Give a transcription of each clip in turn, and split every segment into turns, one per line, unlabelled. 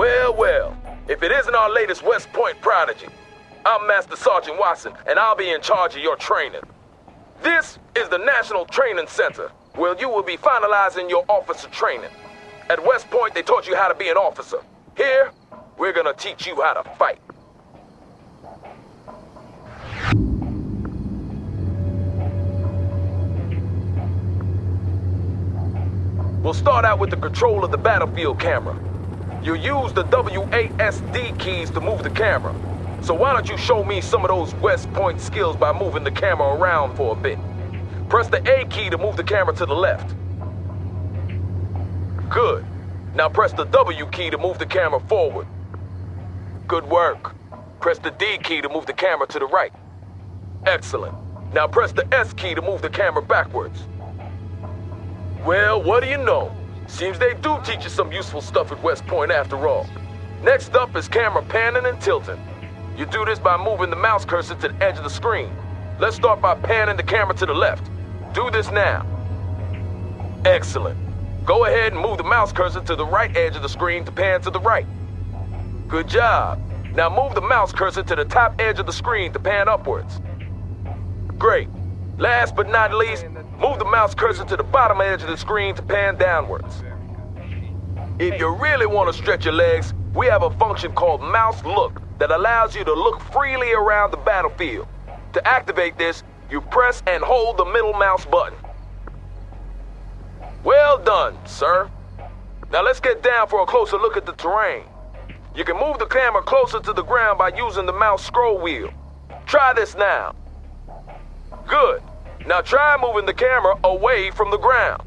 Well, well, if it isn't our latest West Point prodigy, I'm Master Sergeant Watson, and I'll be in charge of your training. This is the National Training Center, where you will be finalizing your officer training. At West Point, they taught you how to be an officer. Here, we're gonna teach you how to fight. We'll start out with the control of the battlefield camera. You use the WASD keys to move the camera. So why don't you show me some of those West Point skills by moving the camera around for a bit. Press the A key to move the camera to the left. Good. Now press the W key to move the camera forward. Good work. Press the D key to move the camera to the right. Excellent. Now press the S key to move the camera backwards. Well, what do you know? Seems they do teach you some useful stuff at West Point after all. Next up is camera panning and tilting. You do this by moving the mouse cursor to the edge of the screen. Let's start by panning the camera to the left. Do this now. Excellent. Go ahead and move the mouse cursor to the right edge of the screen to pan to the right. Good job. Now move the mouse cursor to the top edge of the screen to pan upwards. Great. Last but not least, move the mouse cursor to the bottom edge of the screen to pan downwards. If you really want to stretch your legs, we have a function called Mouse Look that allows you to look freely around the battlefield. To activate this, you press and hold the middle mouse button. Well done, sir. Now let's get down for a closer look at the terrain. You can move the camera closer to the ground by using the mouse scroll wheel. Try this now. Good. Now try moving the camera away from the ground.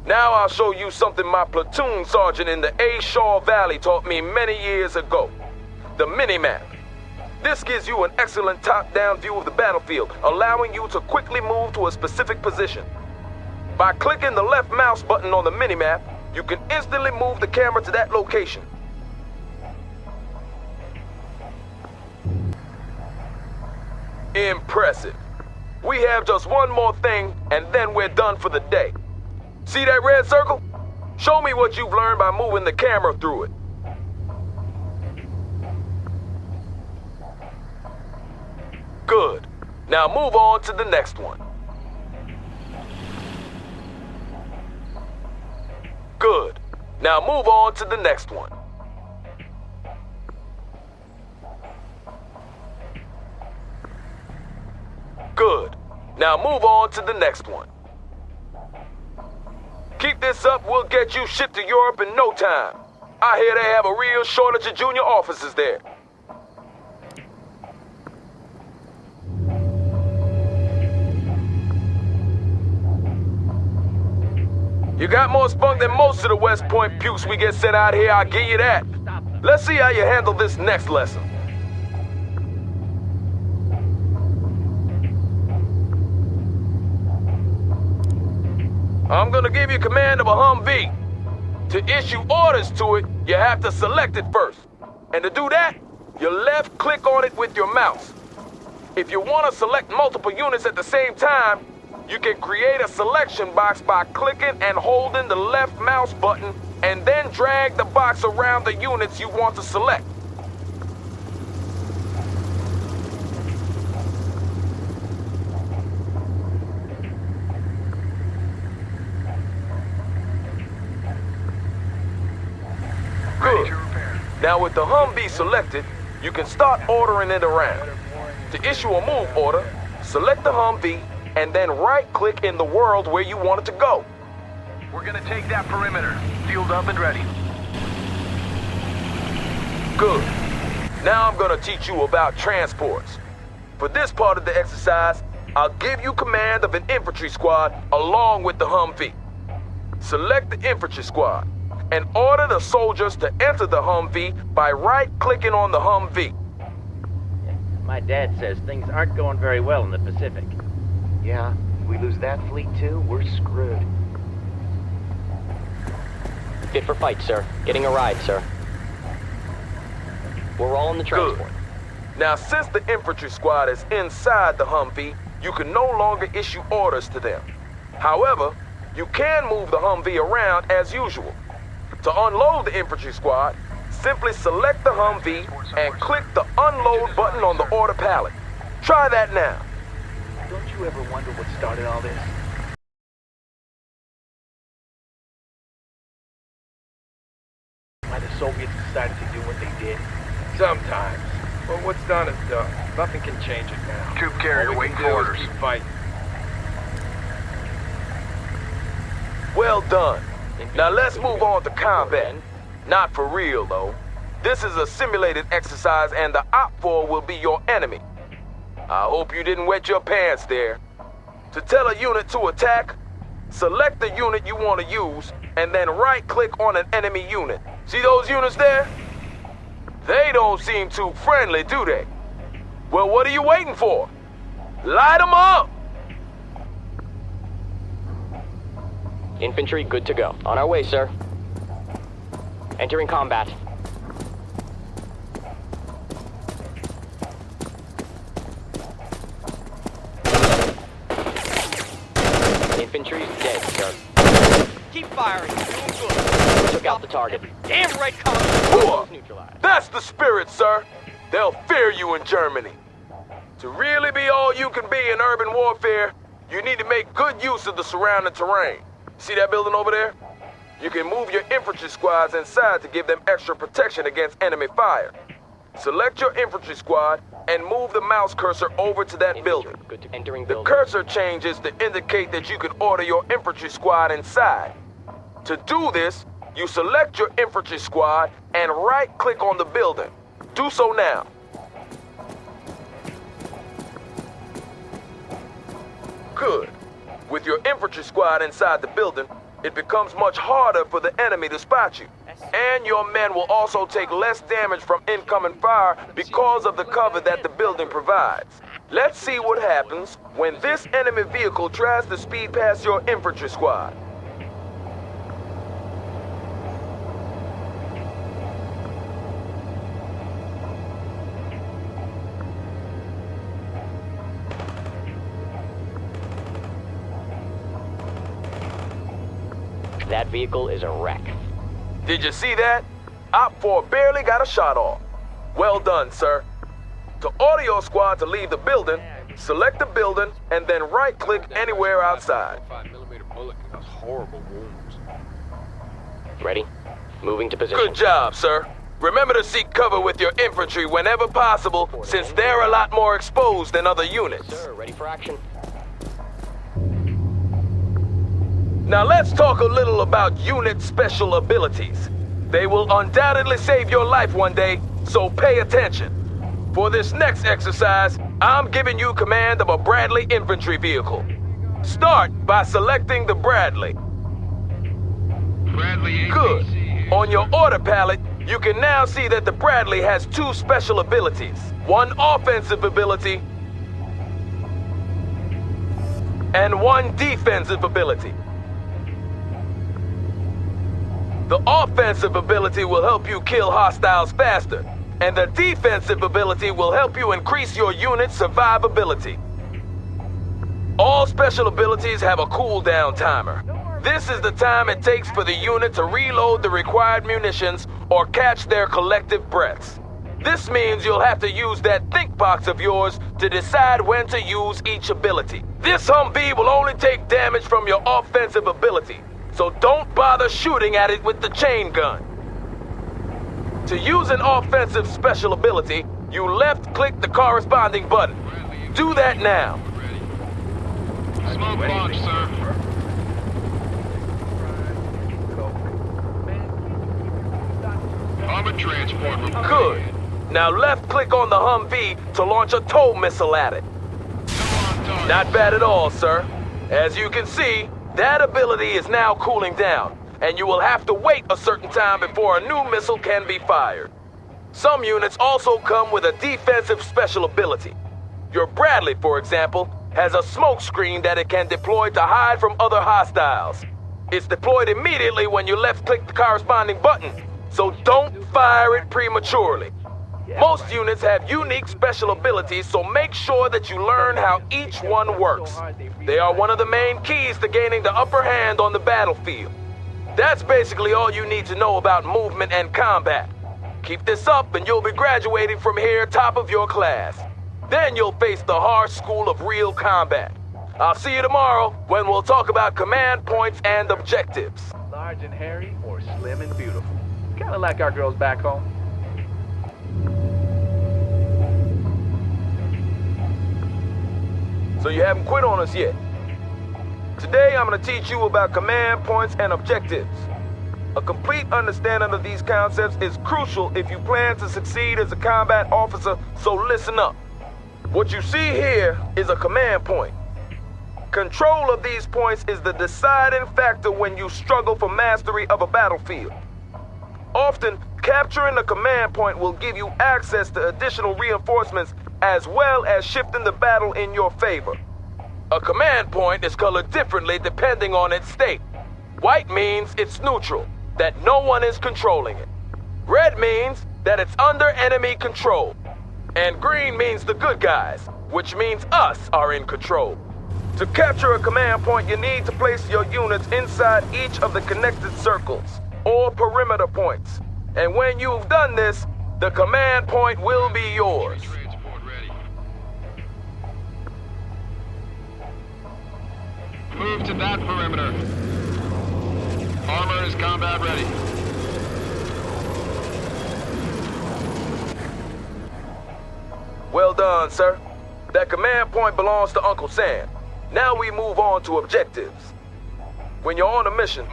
Now I'll show you something my platoon sergeant in the A. Shaw Valley taught me many years ago. The mini-map. This gives you an excellent top-down view of the battlefield, allowing you to quickly move to a specific position. By clicking the left mouse button on the mini-map, you can instantly move the camera to that location. Impressive. We have just one more thing, and then we're done for the day. See that red circle? Show me what you've learned by moving the camera through it. Good. Now move on to the next one. Good. Now move on to the next one. Good. Now move on to the next one. Keep this up, we'll get you shipped to Europe in no time. I hear they have a real shortage of junior officers there. You got more spunk than most of the West Point pukes we get sent out here, I'll give you that. Let's see how you handle this next lesson. I'm gonna give you command of a Humvee. To issue orders to it, you have to select it first. And to do that, you left click on it with your mouse. If you want to select multiple units at the same time, you can create a selection box by clicking and holding the left mouse button and then drag the box around the units you want to select. Good. Now with the Humvee selected, you can start ordering it around. To issue a move order, select the Humvee and then right-click in the world where you want it to go.
We're gonna take that perimeter. Fueled up and ready.
Good. Now I'm gonna teach you about transports. For this part of the exercise, I'll give you command of an infantry squad along with the Humvee. Select the infantry squad and order the soldiers to enter the Humvee by right-clicking on the Humvee.
My dad says things aren't going very well in the Pacific.
Yeah, if we lose that fleet too, we're screwed.
Fit for fight, sir. Getting a ride, sir. We're all in the transport.
Good. Now, since the infantry squad is inside the Humvee, you can no longer issue orders to them. However, you can move the Humvee around as usual. To unload the infantry squad, simply select the Humvee and click the unload button on the order pallet. Try that now.
Don't you ever wonder what started all this? Why the Soviets decided to do what they did?
Sometimes. But what's done is done. Nothing can change it now.
Troop carrier
All we
waiting
can do is
orders.
keep fighting.
Well done. Now let's move on to combat. Not for real, though. This is a simulated exercise and the Op-4 will be your enemy. I hope you didn't wet your pants there. To tell a unit to attack, select the unit you want to use and then right-click on an enemy unit. See those units there? They don't seem too friendly, do they? Well, what are you waiting for? Light them up!
Infantry good to go. On our way, sir. Entering combat. Infantry's dead, sir.
Keep firing. Doing good.
Took out the target.
Damn right, Colin.
Poor.
Neutralized.
That's the spirit, sir. They'll fear you in Germany. To really be all you can be in urban warfare, you need to make good use of the surrounding terrain. See that building over there? You can move your infantry squads inside to give them extra protection against enemy fire. Select your infantry squad and move the mouse cursor over to that building.
Good to entering
The
building.
cursor changes to indicate that you can order your infantry squad inside. To do this, you select your infantry squad and right-click on the building. Do so now. Good. With your infantry squad inside the building, it becomes much harder for the enemy to spot you. And your men will also take less damage from incoming fire because of the cover that the building provides. Let's see what happens when this enemy vehicle tries to speed past your infantry squad.
That vehicle is a wreck.
Did you see that? Op-4 barely got a shot off. Well done, sir. To order your squad to leave the building, select the building and then right-click anywhere outside.
5mm bullet can cause horrible wounds.
Ready? Moving to position.
Good job, sir. Remember to seek cover with your infantry whenever possible, since they're a lot more exposed than other units.
Sir, ready for action.
Now let's talk a little about unit special abilities. They will undoubtedly save your life one day, so pay attention. For this next exercise, I'm giving you command of a Bradley infantry vehicle. Start by selecting the Bradley.
Bradley
Good. On your order palette, you can now see that the Bradley has two special abilities. One offensive ability and one defensive ability. The offensive ability will help you kill hostiles faster, and the defensive ability will help you increase your unit's survivability. All special abilities have a cooldown timer. This is the time it takes for the unit to reload the required munitions or catch their collective breaths. This means you'll have to use that think box of yours to decide when to use each ability. This Humvee will only take damage from your offensive ability, so don't bother shooting at it with the chain gun. To use an offensive special ability, you left-click the corresponding button. Do that now.
Smoke launch, sir. Armored transport report.
Good. Now left-click on the Humvee to launch a tow missile at it. Not bad at all, sir. As you can see, that ability is now cooling down, and you will have to wait a certain time before a new missile can be fired. Some units also come with a defensive special ability. Your Bradley, for example, has a smoke screen that it can deploy to hide from other hostiles. It's deployed immediately when you left-click the corresponding button, so don't fire it prematurely. Most units have unique special abilities, so make sure that you learn how each one works. They are one of the main keys to gaining the upper hand on the battlefield. That's basically all you need to know about movement and combat. Keep this up and you'll be graduating from here top of your class. Then you'll face the harsh school of real combat. I'll see you tomorrow when we'll talk about command points and objectives.
Large and hairy or slim and beautiful. Kinda like our girls back home.
So you haven't quit on us yet. Today I'm going to teach you about command points and objectives. A complete understanding of these concepts is crucial if you plan to succeed as a combat officer, so listen up. What you see here is a command point. Control of these points is the deciding factor when you struggle for mastery of a battlefield. Often, capturing a command point will give you access to additional reinforcements as well as shifting the battle in your favor. A command point is colored differently depending on its state. White means it's neutral, that no one is controlling it. Red means that it's under enemy control. And green means the good guys, which means us are in control. To capture a command point, you need to place your units inside each of the connected circles, or perimeter points. And when you've done this, the command point will be yours.
Move to that perimeter. Armor is combat ready.
Well done, sir. That command point belongs to Uncle Sam. Now we move on to objectives. When you're on a mission,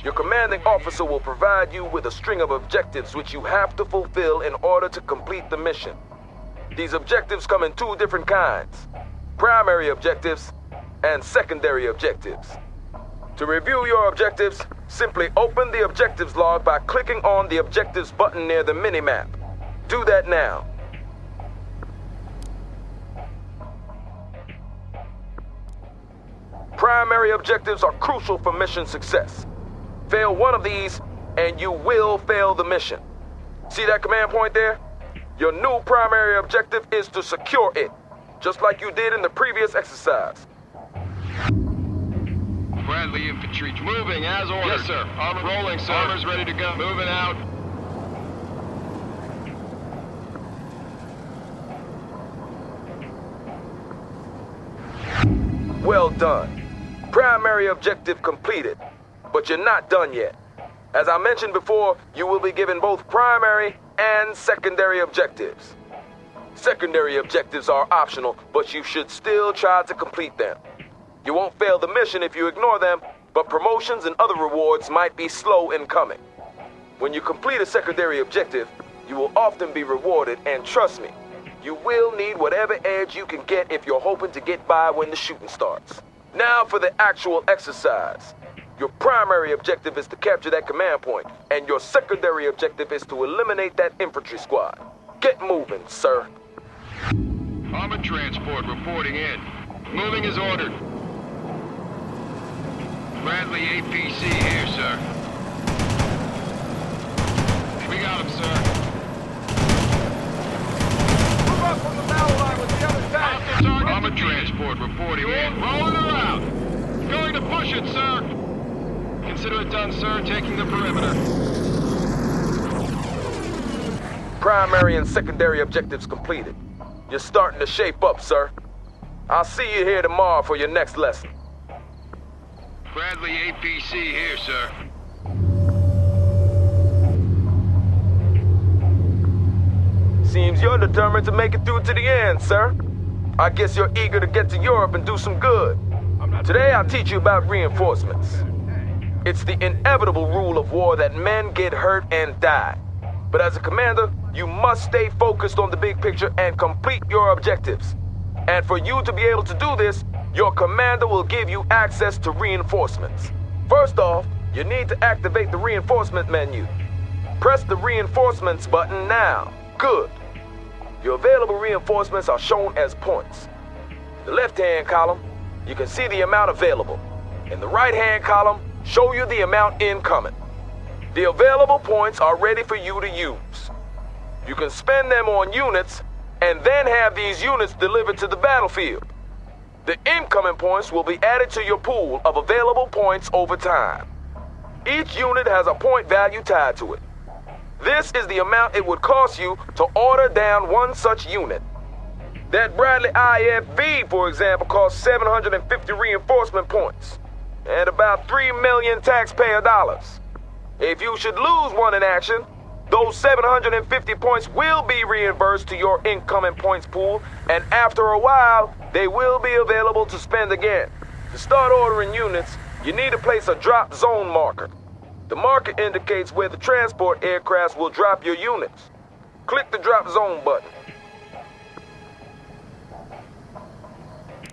your commanding officer will provide you with a string of objectives which you have to fulfill in order to complete the mission. These objectives come in two different kinds: primary objectives and secondary objectives. To review your objectives, simply open the objectives log by clicking on the objectives button near the minimap. Do that now. Primary objectives are crucial for mission success. Fail one of these, and you will fail the mission. See that command point there? Your new primary objective is to secure it, just like you did in the previous exercise.
Friendly infantry moving as ordered. Yes, sir. Armor rolling, sir. Armor's ready to go. Moving out.
Well done. Primary objective completed, but you're not done yet. As I mentioned before, you will be given both primary and secondary objectives. Secondary objectives are optional, but you should still try to complete them. You won't fail the mission if you ignore them, but promotions and other rewards might be slow in coming. When you complete a secondary objective, you will often be rewarded, and trust me, you will need whatever edge you can get if you're hoping to get by when the shooting starts. Now for the actual exercise. Your primary objective is to capture that command point, and your secondary objective is to eliminate that infantry squad. Get moving, sir.
Armored transport reporting in. Moving as ordered. Bradley APC here, sir. We got him, sir.
Move up from the battle line with the other tank.
Hostile target. Armored transport reporting in. Rolling around. Going to push it, sir. Consider it done, sir. Taking the perimeter.
Primary and secondary objectives completed. You're starting to shape up, sir. I'll see you here tomorrow for your next lesson.
Bradley APC here, sir.
Seems you're determined to make it through to the end, sir. I guess you're eager to get to Europe and do some good. Today I'll teach you about reinforcements. It's the inevitable rule of war that men get hurt and die. But as a commander, you must stay focused on the big picture and complete your objectives. And for you to be able to do this, your commander will give you access to reinforcements. First off, you need to activate the reinforcement menu. Press the reinforcements button now. Good. Your available reinforcements are shown as points. In the left-hand column, you can see the amount available. In the right-hand column, show you the amount incoming. The available points are ready for you to use. You can spend them on units and then have these units delivered to the battlefield. The incoming points will be added to your pool of available points over time. Each unit has a point value tied to it. This is the amount it would cost you to order down one such unit. That Bradley IFV, for example, costs 750 reinforcement points and about 3 million taxpayer dollars. If you should lose one in action, those 750 points will be reimbursed to your incoming points pool, and after a while, they will be available to spend again. To start ordering units, you need to place a drop zone marker. The marker indicates where the transport aircrafts will drop your units. Click the drop zone button.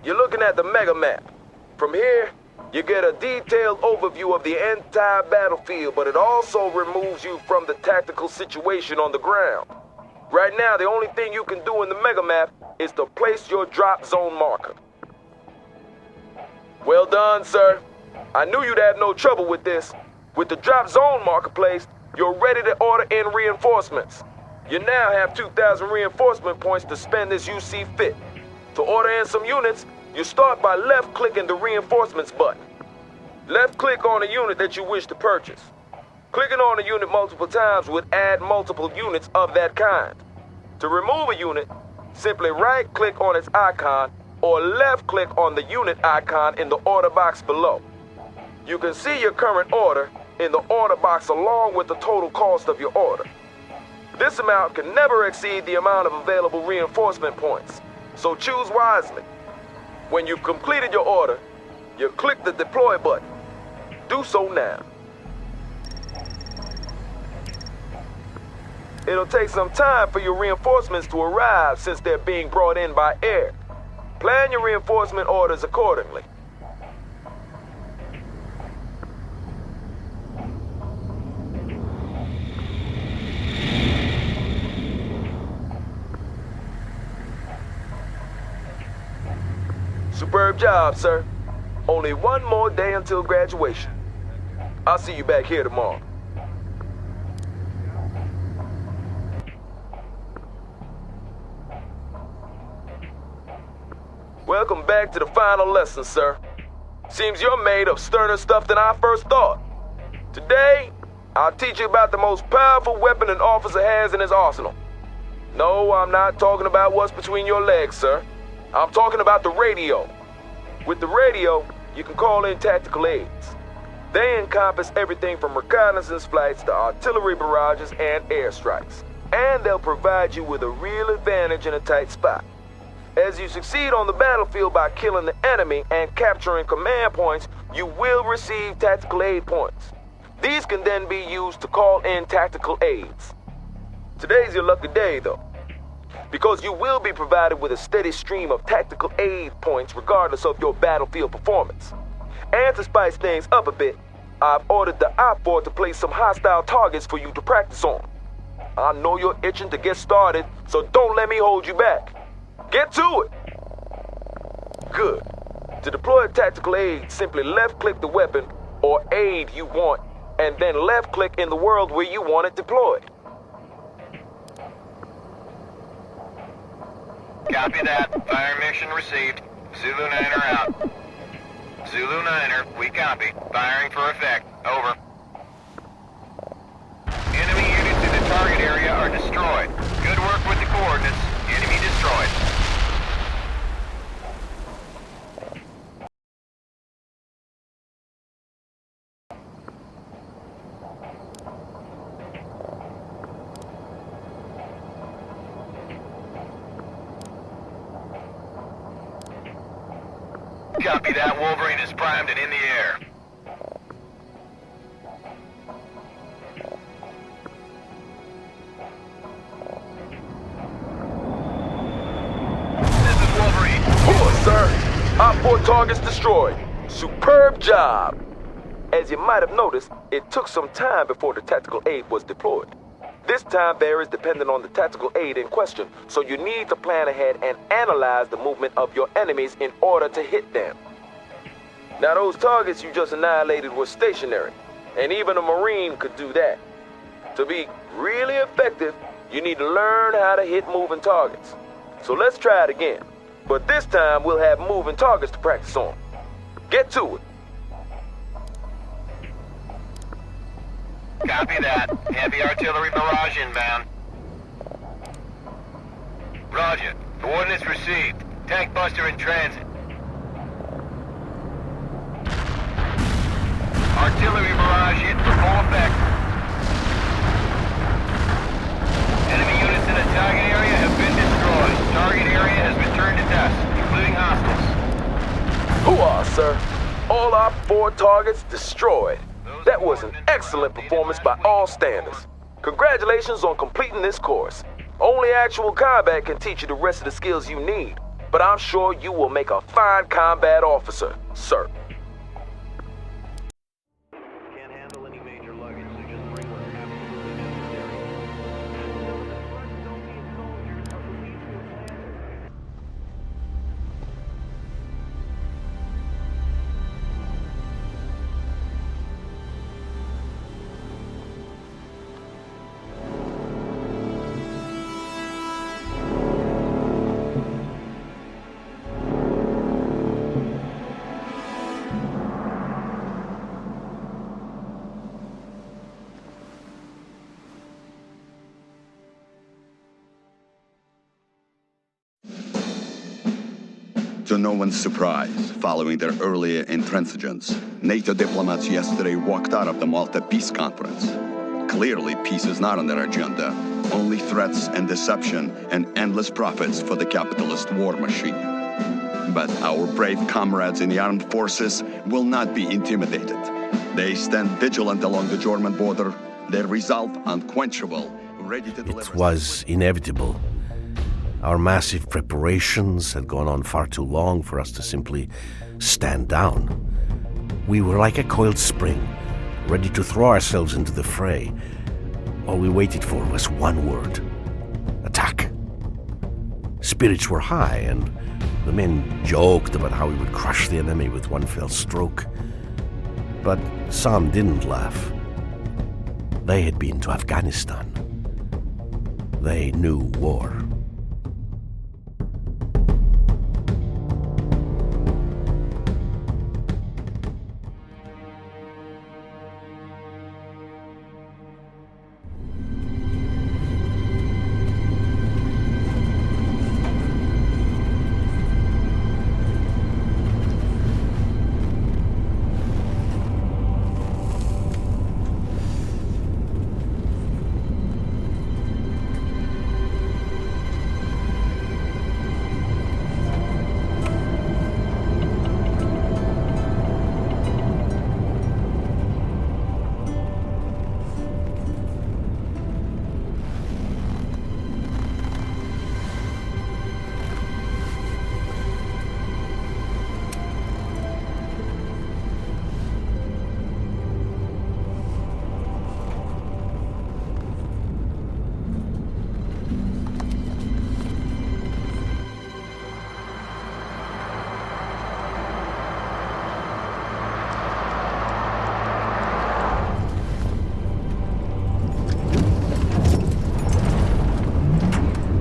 You're looking at the mega map. From here, you get a detailed overview of the entire battlefield, but it also removes you from the tactical situation on the ground. Right now, the only thing you can do in the mega map is to place your drop zone marker. Well done, sir. I knew you'd have no trouble with this. With the drop zone marker placed, you're ready to order in reinforcements. You now have 2,000 reinforcement points to spend as you see fit. To order in some units, you start by left-clicking the reinforcements button. Left-click on a unit that you wish to purchase. Clicking on a unit multiple times would add multiple units of that kind. To remove a unit, simply right-click on its icon or left-click on the unit icon in the order box below. You can see your current order in the order box along with the total cost of your order. This amount can never exceed the amount of available reinforcement points, so choose wisely. When you've completed your order, you click the deploy button. Do so now. It'll take some time for your reinforcements to arrive since they're being brought in by air. Plan your reinforcement orders accordingly. Superb job, sir. Only one more day until graduation. I'll see you back here tomorrow. Welcome back to the final lesson, sir. Seems you're made of sterner stuff than I first thought. Today, I'll teach you about the most powerful weapon an officer has in his arsenal. No, I'm not talking about what's between your legs, sir. I'm talking about the radio. With the radio, you can call in tactical aids. They encompass everything from reconnaissance flights to artillery barrages and airstrikes. And they'll provide you with a real advantage in a tight spot. As you succeed on the battlefield by killing the enemy and capturing command points, you will receive tactical aid points. These can then be used to call in tactical aids. Today's your lucky day, though, because you will be provided with a steady stream of tactical aid points regardless of your battlefield performance. And to spice things up a bit, I've ordered the I-4 to place some hostile targets for you to practice on. I know you're itching to get started, so don't let me hold you back. Get to it! Good. To deploy a tactical aid, simply left-click the weapon or aid you want, and then left-click in the world where you want it deployed.
Copy that. Fire mission received. Zulu 9er out. Zulu 9er, we copy. Firing for effect. Over. Enemy units in the target area are destroyed. Good work with the coordinates. Enemy destroyed. Copy that. Wolverine is primed and in the air. This is Wolverine.
Good, sir. Op-4 targets destroyed. Superb job. As you might have noticed, it took some time before the tactical aid was deployed. This time varies depending on the tactical aid in question, so you need to plan ahead and analyze the movement of your enemies in order to hit them. Now those targets you just annihilated were stationary, and even a Marine could do that. To be really effective, you need to learn how to hit moving targets. So let's try it again, but this time we'll have moving targets to practice on. Get to it.
Copy that. Heavy artillery barrage inbound. Roger. Coordinates received. Tank buster in transit. Artillery barrage hit for full effect. Enemy units in the target area have been destroyed. Target area has been turned to dust, including hostiles.
Hoo-ah, sir. All our 4 targets destroyed. That was an excellent performance by all standards. Congratulations on completing this course. Only actual combat can teach you the rest of the skills you need, but I'm sure you will make a fine combat officer, sir.
Can't handle any major luggage, so just bring what's absolutely necessary.
To no one's surprise, following their earlier intransigence, NATO diplomats yesterday walked out of the Malta Peace Conference. Clearly, peace is not on their agenda. Only threats and deception and endless profits for the capitalist war machine. But our brave comrades in the armed forces will not be intimidated. They stand vigilant along the German border, their resolve unquenchable, ready to deliver...
It was inevitable. Our massive preparations had gone on far too long for us to simply stand down. We were like a coiled spring, ready to throw ourselves into the fray. All we waited for was one word: attack. Spirits were high, and the men joked about how we would crush the enemy with one fell stroke. But some didn't laugh. They had been to Afghanistan. They knew war.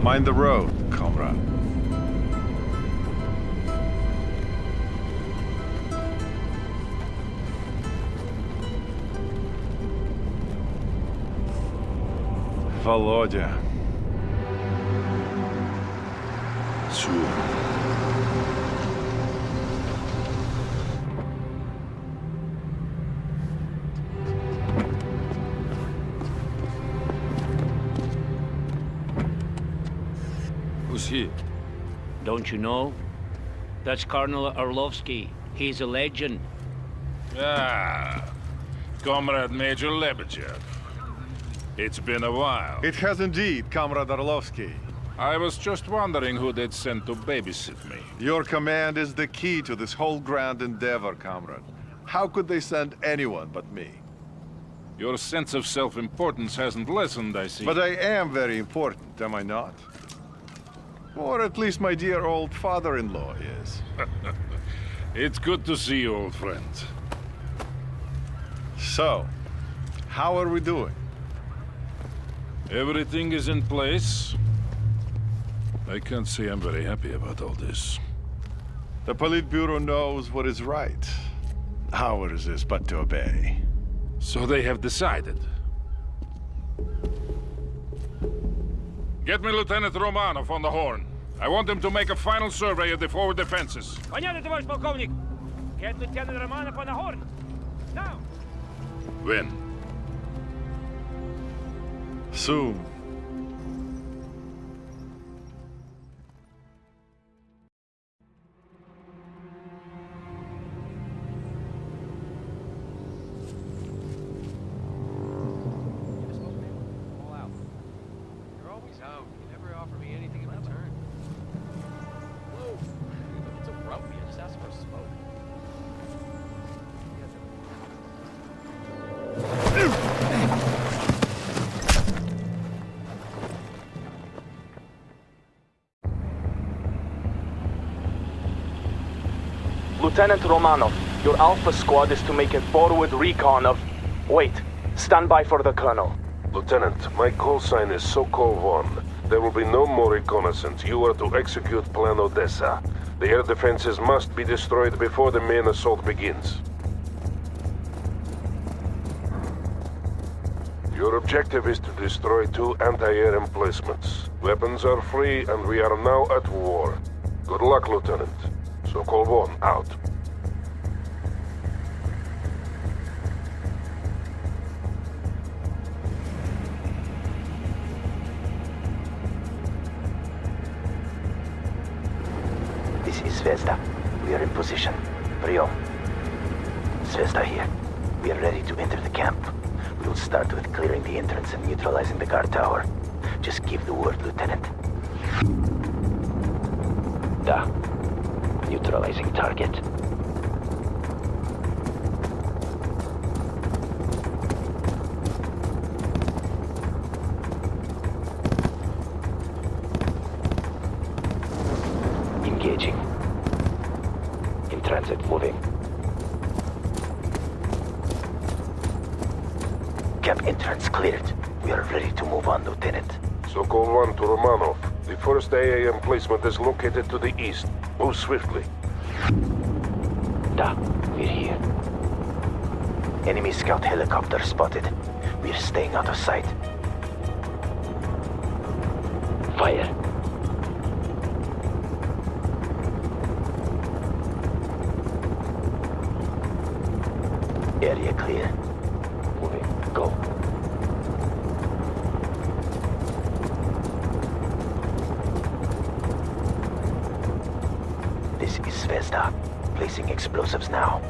Mind the road, comrade. Володя.
Who's he?
Don't you know? That's Colonel Orlovsky. He's a legend.
Ah, Comrade Major Lebedev. It's been a while.
It has indeed, Comrade Orlovsky.
I was just wondering who they'd sent to babysit me.
Your command is the key to this whole grand endeavor, comrade. How could they send anyone but me?
Your sense of self-importance hasn't lessened, I see.
But I am very important, am I not? Or at least my dear old father-in-law is.
It's good to see you, old friend.
So, how are we doing?
Everything is in place. I can't say I'm very happy about all this.
The Politburo knows what is right. Ours is but to obey.
So they have decided. Get me Lieutenant Romanov on the horn. I want him to make a final survey of the forward defenses.
Понятно, товарищ полковник. Get Lieutenant Romanov on the horn. Now.
When?
Soon.
You're always out. You never offer me anything in return. Whoa. It's a grumpy. I just asked for a smoke.
Lieutenant Romanov, your Alpha squad is to make a forward recon of... Wait, stand by for the Colonel.
Lieutenant, my call sign is Sokol 1. There will be no more reconnaissance. You are to execute Plan Odessa. The air defenses must be destroyed before the main assault begins. Your objective is to destroy 2 anti-air emplacements. Weapons are free and we are now at war. Good luck, Lieutenant. Sokol 1, out.
This is Zvezda. We are in position. Priom. Zvezda here. We are ready to enter the camp. We will start with clearing the entrance and neutralizing the guard tower. Just give the word, Lieutenant. Da. Neutralizing target. Engaging. In transit, moving. Camp entrance cleared. We are ready to move on, Lieutenant.
Sokol 1 to Romanov. The first AA emplacement is located to the east. Move swiftly.
Da, we're here. Enemy scout helicopter spotted. We're staying out of sight. Fire. Area clear. Moving. Go. This is Zvezda. Placing explosives now.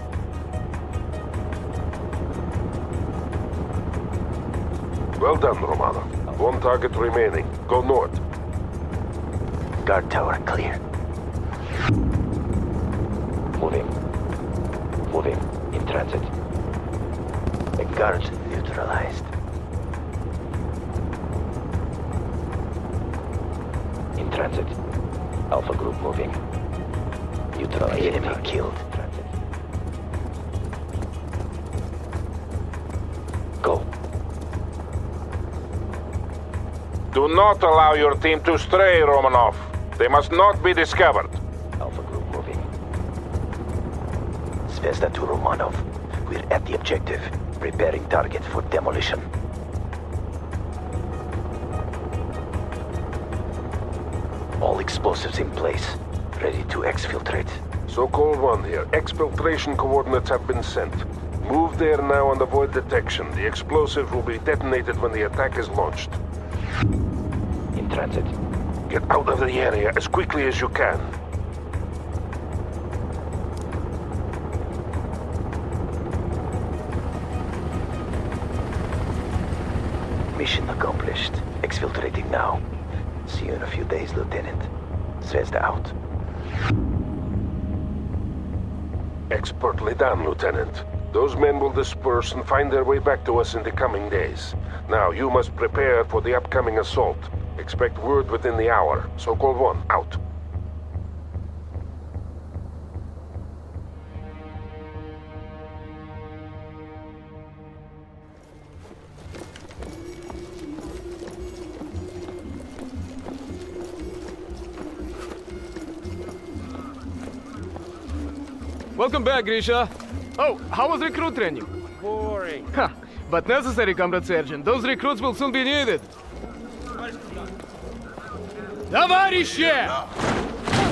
Well done, Romanov. 1 target remaining. Go north.
Guard tower clear. Moving. Moving. In transit. The guard neutralized. In transit. Alpha group moving. Neutralized. Enemy killed. Transit. Go.
Do not allow your team to stray, Romanov. They must not be discovered.
Alpha group moving. Zvezda to Romanov. We're at the objective. Preparing target for demolition. All explosives in place. Ready to exfiltrate.
Sokol 1 here. Exfiltration coordinates have been sent. Move there now and avoid detection. The explosive will be detonated when the attack is launched.
In transit.
Get out of the area as quickly as you can.
Mission accomplished. Exfiltrating now. See you in a few days, Lieutenant. Zvezda out.
Expertly done, Lieutenant. Those men will disperse and find their way back to us in the coming days. Now, you must prepare for the upcoming assault. Expect word within the hour. Sokol 1, out.
Welcome back, Grisha. Oh, how was recruit training?
Boring.
Ha, but necessary, Comrade Sergeant. Those recruits will soon be needed.
Товарищи!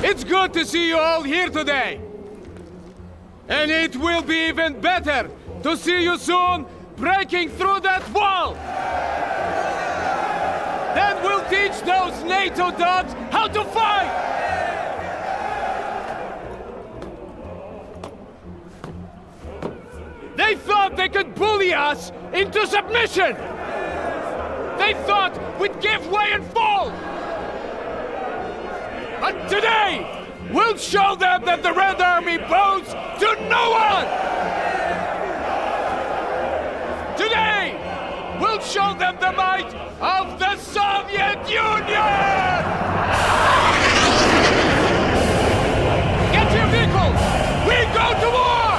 It's good to see you all here today! And it will be even better to see you soon breaking through that wall! Then we'll teach those NATO dogs how to fight! They thought they could bully us into submission! They thought we'd give way and fall! But today, we'll show them that the Red Army bows to no one! Today, we'll show them the might of the Soviet Union! Get your vehicles! We go to war!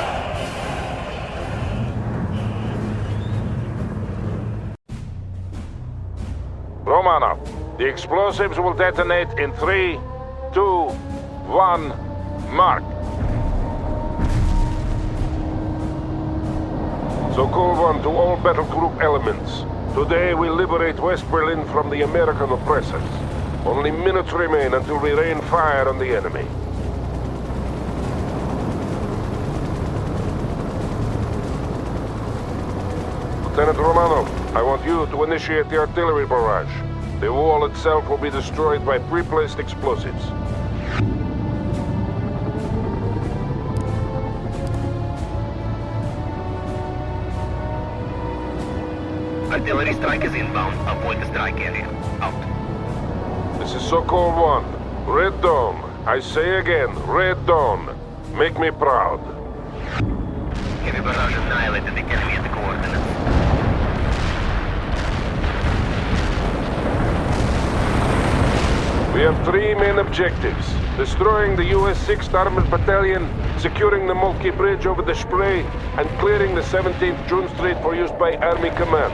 Romanov, the explosives will detonate in 3, 2, 1, mark. Sokol 1 to all battle group elements. Today we liberate West Berlin from the American oppressors. Only minutes remain until we rain fire on the enemy. Lieutenant Romanov, I want you to initiate the artillery barrage. The wall itself will be destroyed by pre-placed explosives.
Artillery strike is inbound. Avoid the strike area. Out.
This is Sokol 1. Red Dawn. I say again, Red Dawn. Make me proud.
Heavy barrage annihilated the enemy at the coordinates.
We have 3 main objectives. Destroying the US 6th Armored Battalion, securing the Moltke Bridge over the Spree, and clearing the 17th June Street for use by Army Command.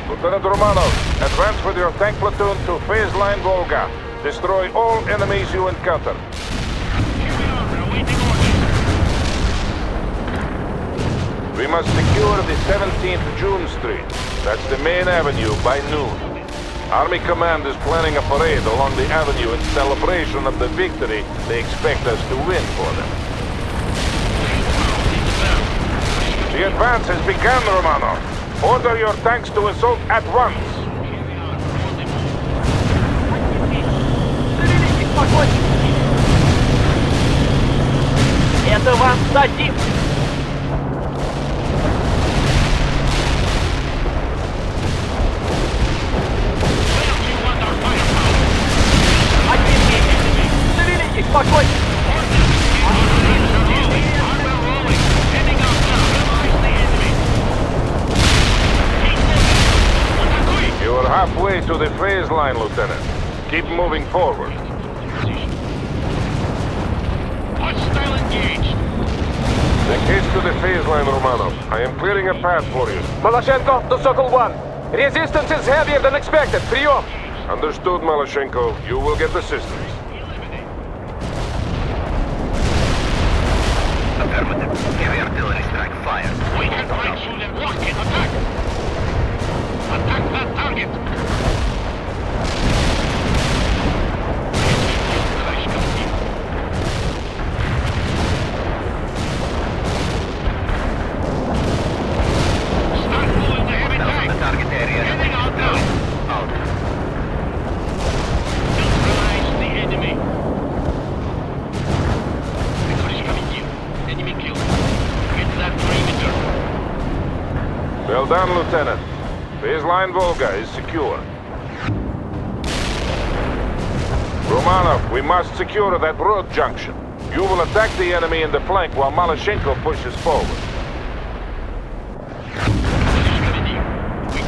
Lieutenant Romanov, advance with your tank platoon to phase line Volga. Destroy all enemies you encounter. We must secure the 17th June Street. That's the main avenue by noon. Army Command is planning a parade along the avenue in celebration of the victory they expect us to win for them. The advance has begun, Romanov. Order your tanks to assault at once.
Это вас дадим! Спокойно!
You are halfway to the phase line, Lieutenant. Keep moving forward.
Hostile engaged.
The case to the phase line, Romanov. I am clearing a path for you.
Maloshenko to Sokol 1. Resistance is heavier than expected. Прием!
Understood, Maloshenko. You will get assistance.
Affirmative. Heavy artillery strike fire.
We can fight through the block and attack. Attack that target. Start moving the heavy tank.
The target area.
Heading out now.
Out.
Neutralize the enemy. Enemy killed. Get that perimeter.
Well done, Lieutenant. Phase line Volga is secure. Romanov, we must secure that road junction. You will attack the enemy in the flank while Maloshenko pushes forward.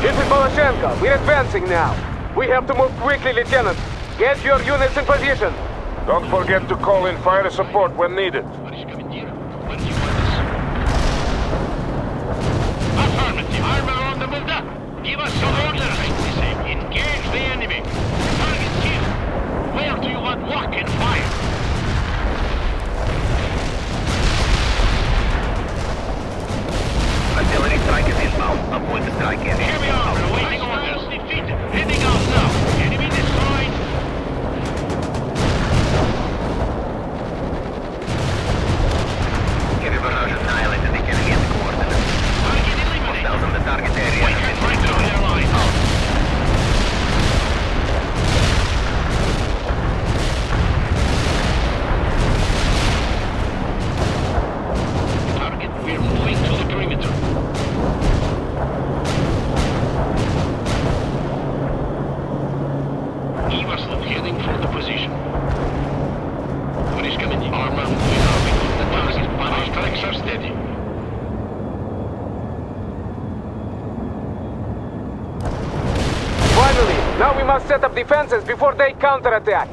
This is Maloshenko. We're advancing now. We have to move quickly, Lieutenant. Get your units in position.
Don't forget to call in fire support when needed.
Affirmative. Armor on the move up. Give us some orders. Engage the enemy. Target killed. Where do you want walk and fire?
strike in. Here we are, awaiting orders. Defeated. Heading out now. Enemy destroyed. Enemy barrage annihilated. The enemy at the coordinates. Target eliminated. Hostiles in the target area. We can break through their lines. Target, we're moving to the perimeter. Evaslow heading for the position. What is coming in? Armor moving out. The target, but our tracks are steady.
Finally! Now we must set up defenses before they counterattack!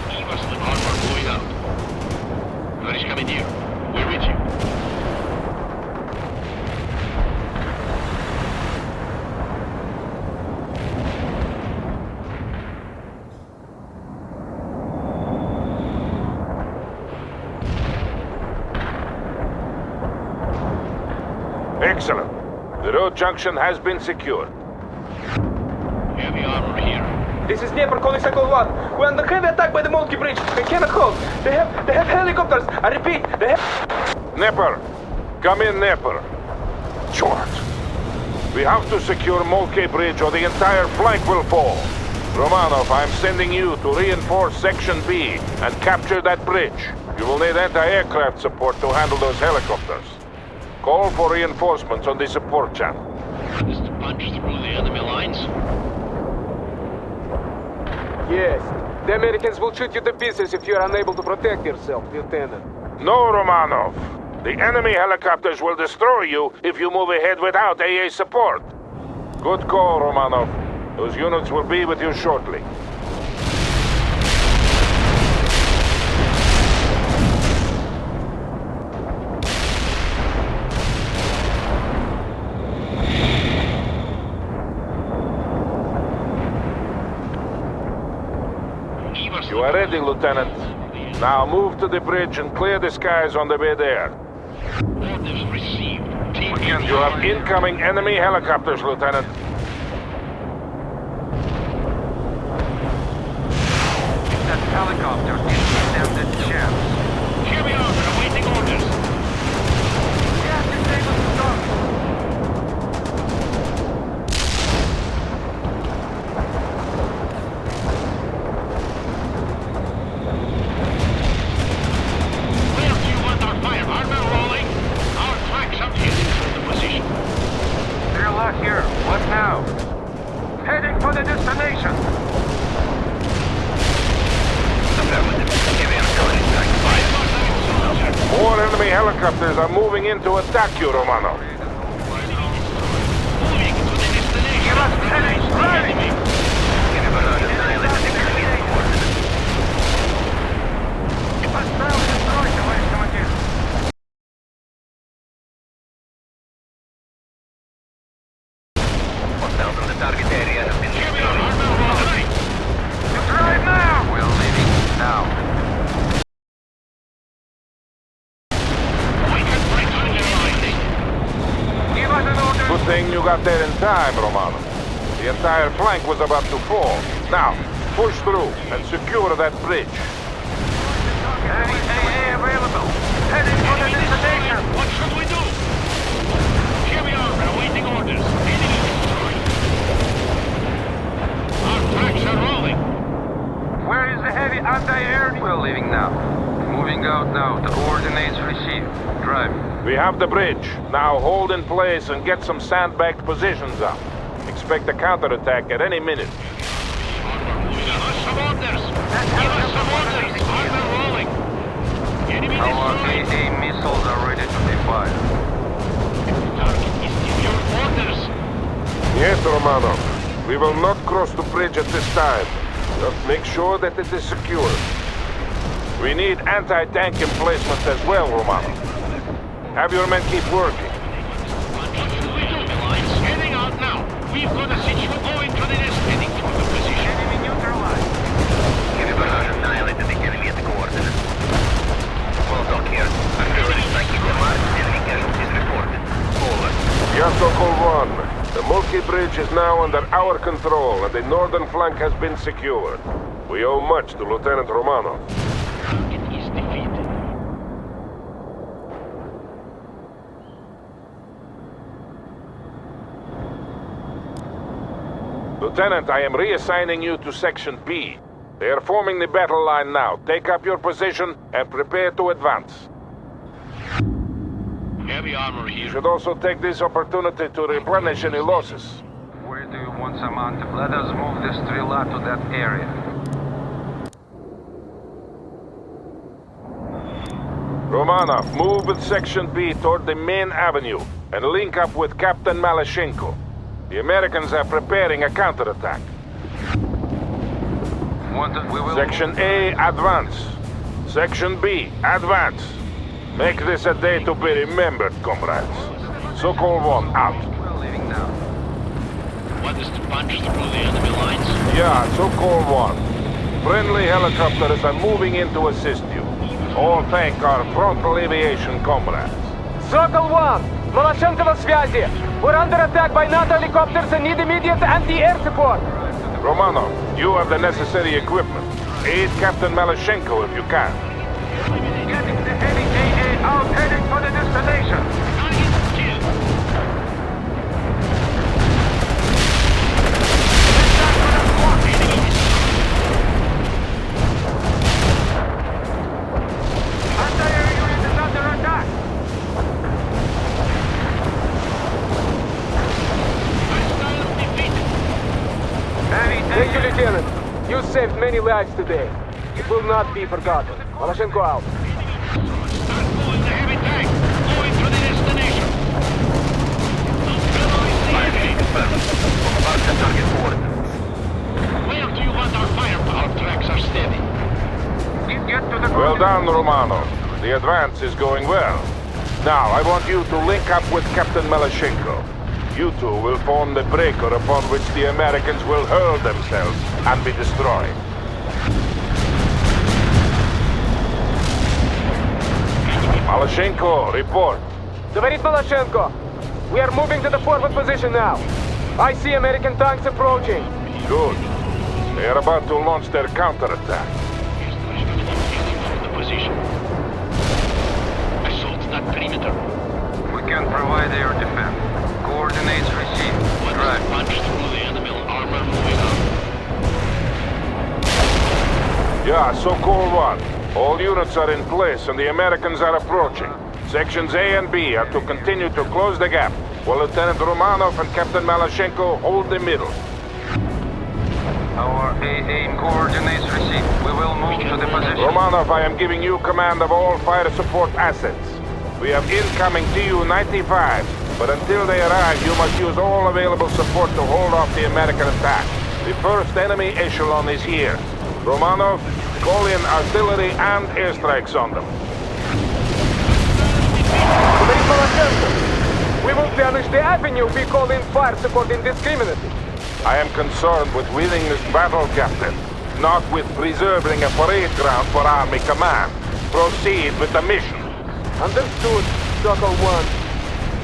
Evaslow armor moving out. What is coming here? We're with you.
Excellent. The road junction has been secured.
Heavy armor here.
This is Dnieper calling Cycle 1. We're under heavy attack by the Molky Bridge. We cannot hold. They have helicopters. I repeat, they have...
Nepper! Come in, Nepper. Short. We have to secure Molke Bridge or the entire flank will fall. Romanov, I'm sending you to reinforce Section B and capture that bridge. You will need anti-aircraft support to handle those helicopters. Call for reinforcements on the support channel.
Just punch through the enemy lines.
Yes. The Americans will shoot you to pieces if you're unable to protect yourself, Lieutenant.
No, Romanov. The enemy helicopters will destroy you if you move ahead without AA support. Good call, Romanov. Those units will be with you shortly. You are ready, Lieutenant. Now move to the bridge and clear the skies on the way there.
Orders received.
You have incoming enemy helicopters, Lieutenant.
That helicopter gives them the chance. Here we are, we're awaiting orders. We have to take us to stop. Where do you want our fire? Armor rolling. Our tracks are heading for the position. They're locked here. What now? Heading for the destination.
More enemy helicopters are moving in to attack you, Romanov.
Give us heading, ready! Hostiles in the target area have been destroyed. You drive now! We're leaving now.
Good thing you got there in time, Romanov. The entire flank was about to fall. Now, push through and secure that bridge.
Enemy AA available. Heading for the destination. What should we do? Here we are, we're awaiting orders. Enemy destroyed. Our tracks are rolling. Where is the heavy anti-air? We're leaving now. Moving out now. The coordinates received. Drive.
We have the bridge. Now hold in place and get some sandbagged positions up. Expect a counterattack at any minute.
Give us some orders. Give us some orders. Armor rolling. Enemy
Our
destroyed.
AA missiles are ready to be fired.
Target is in your orders.
Yes, Romanov. We will not cross the bridge at this time. Just make sure that it is secure. We need anti-tank emplacements as well, Romanov. Have your men keep working.
Heading out now. We've got a situation going to the nest. Heading for the position. Enemy neutralized. Enemy barrage annihilated the enemy at the coordinates. Well, Doc here. I'm ready. Thank you for mark. Enemy casualties reported. Over.
Yes, Local 1.
The Mulki Bridge is now under our control, and the northern flank has been secured. We owe much to Lieutenant Romanov.
It is defeated.
Lieutenant, I am reassigning you to Section B. They are forming the battle line now. Take up your position and prepare to advance.
Heavy armor
You
here.
should also take this opportunity to replenish any losses.
Where do you want Samantha? Let us move the Strela to that area.
Romanov, move with Section B toward the main avenue and link up with Captain Malashenko. The Americans are preparing a counterattack. Section A, advance. Section B, advance. Make this a day to be remembered, comrades. Sokol 1, out.
What is to punch through the enemy lines?
Yeah, Sokol 1. Friendly helicopters are moving in to assist you. All thank our frontal aviation comrades.
Sokol 1! Malashenko на связи! We're under attack by NATO helicopters and need immediate anti-air support!
Romanov, you have the necessary equipment. Aid Captain Malashenko if you can.
Getting the heavy AA out, heading for the destination. Target killed. Anti-air unit is under attack.
Thank you, Lieutenant. You saved many lives today. It will not be forgotten. Malashenko out.
Start moving the heavy tank. Going to the destination. Where do you want our firepower? Tracks are steady. Get to the
Well done, Romanov. The advance is going well. Now, I want you to link up with Captain Malashenko. You two will form the breaker upon which the Americans will hurl themselves and be destroyed. Malashenko, report.
Говорит Malashenko. We are moving to the forward position now. I see American tanks approaching.
Good. They are about to launch their counterattack.
The position. Assault that perimeter.
We can provide air defense. Coordinates received.
Right. Punch through the enemy armor moving out.
Yeah, Sokol 1. All units are in place and the Americans are approaching. Sections A and B are to continue to close the gap, while Lieutenant Romanov and Captain Malashenko hold the middle.
Our AA coordinates received. We will move to the position.
Romanov, I am giving you command of all fire support assets. We have incoming Tu-95, but until they arrive, you must use all available support to hold off the American attack. The first enemy echelon is here. Romanov, call in artillery and airstrikes on them.
Говорит Malashenko. We will damage the avenue if we call in fire support indiscriminately.
I am concerned with winning this battle, Captain, not with preserving a parade ground for Army Command. Proceed with the mission.
Understood, Sokol 1.